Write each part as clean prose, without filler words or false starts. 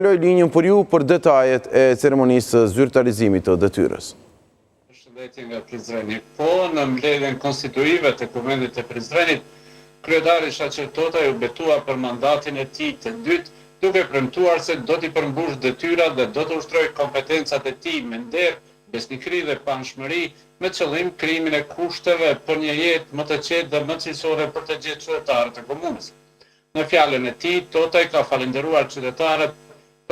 Loj linjën për ju për detajet e ceremonisë zyrtarizimit të detyrës. Përshëndetje nga Prizreni. Po, në mbledhjen konstituive të Kuvendit të Prizrenit, kryetari Shaqir Totaj u betua për mandatin e tij të dytë, duke premtuar se do t'i përmbush detyrat dhe do të ushtrojë kompetencat e tij me nder, besnikëri dhe panshmëri, me qëllim krijimin e kushteve për një jetë më të qetë dhe më cilësore për të gjithë qytetarët e komunës. Në fjalën e tij, Totaj ka falendëruar qytetarët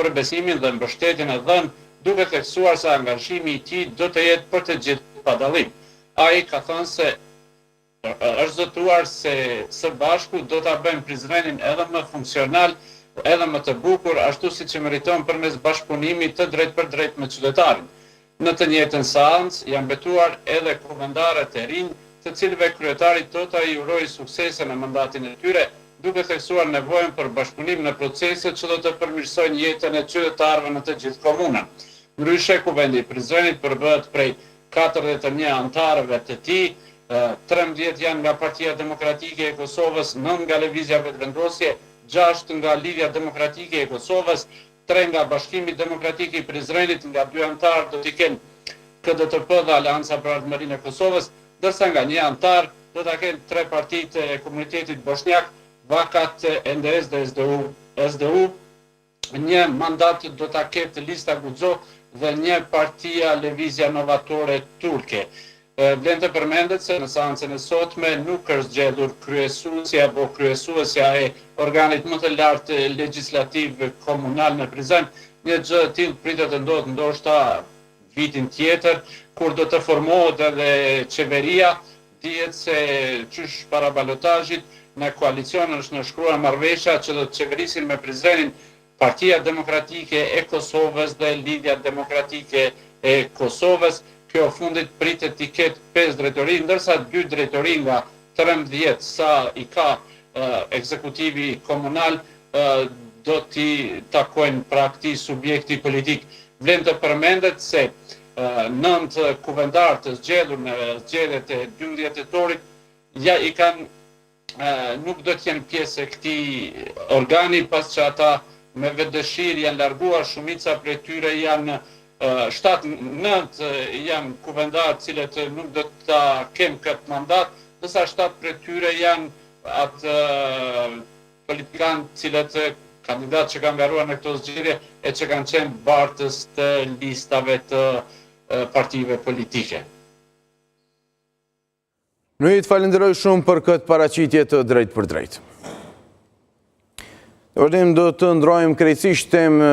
për besimin dhe mbështetjen e dhënë, duke theksuar se angazhimi i tij do të jetë për të gjithë pa dallim. Ai ka thënë se është zotuar se së bashku do ta bëjmë Prizrenin edhe më funksional, edhe më të bukur, ashtu siç e meriton përmes bashkëpunimit të drejtë për drejtë me qytetarin. Në të njëjtën seancë janë betuar edhe kuvendarët e rinj, të cilëve kryetari Totaj i uroi suksese në mandatin e tyre, duke theksuar nevojën për bashkëpunim në procese që do të përmirësojnë jetën e qytetarëve në të gjithë komunën. Ndryshe, Kuvendi i Prizrenit përbëhet prej 41 antarëve të tij, 13 janë nga Partia Demokratike e Kosovës, 9 nga Lëvizja Vetëvendosje, 6 nga Lidhja Demokratike e Kosovës, 3 nga Bashkimi Demokratik i Prizrenit, nga 2 antarë do t'i kenë KDTP dhe Aleanca për Ardhmërinë e Kosovës, ndërsa nga 1 antar do t'a kenë 3 partitë e komunitetit bosnjak, Vakat, NDS dhe SDU, një mandat do t'a ketë Lista Guxo dhe një Partia Lëvizja Novatore Turke. Vlen të përmendet se në seancën e sotme nuk është zgjedhur kryesuesja apo kryesuesja e organit më të lartë legjislativ komunal në Prizren. Një gjë e tillë pritet të ndodhë ndoshta vitin tjetër, kur do të formohet edhe qeveria. Dihet se qysh para balotazhit në koalicion është nënshkruar marrëveshja që do të qeverisin me Prizrenin Partia Demokratike e Kosovës dhe Lidhja Demokratike e Kosovës. Kjo fundit pritet t'i ketë 5 drejtori, ndërsa 2 drejtori nga 13 sa i ka ekzekutivi komunal do t'i takojnë pra këtij subjekti politik. Vlen të përmendet se 9 kuvendar të zgjedhur në zgjedhjet e 12 tetorit i kanë nuk do të jenë pjesë e këtij organi, pas që ata me vetëdëshirë janë larguar, shumica prej tyre janë 7-9 janë kuvendar cilët nuk do të kemë këtë mandat, ndërsa 7 prej tyre janë atë politikanë cilët kandidatë që kanë ngaruar në këto zgjedhje e që kanë qenë bartës të listave të partive politike. Në të falenderoj shumë për këtë paraqitje të drejtë për drejtë. Do të ndrojmë krejtësisht temë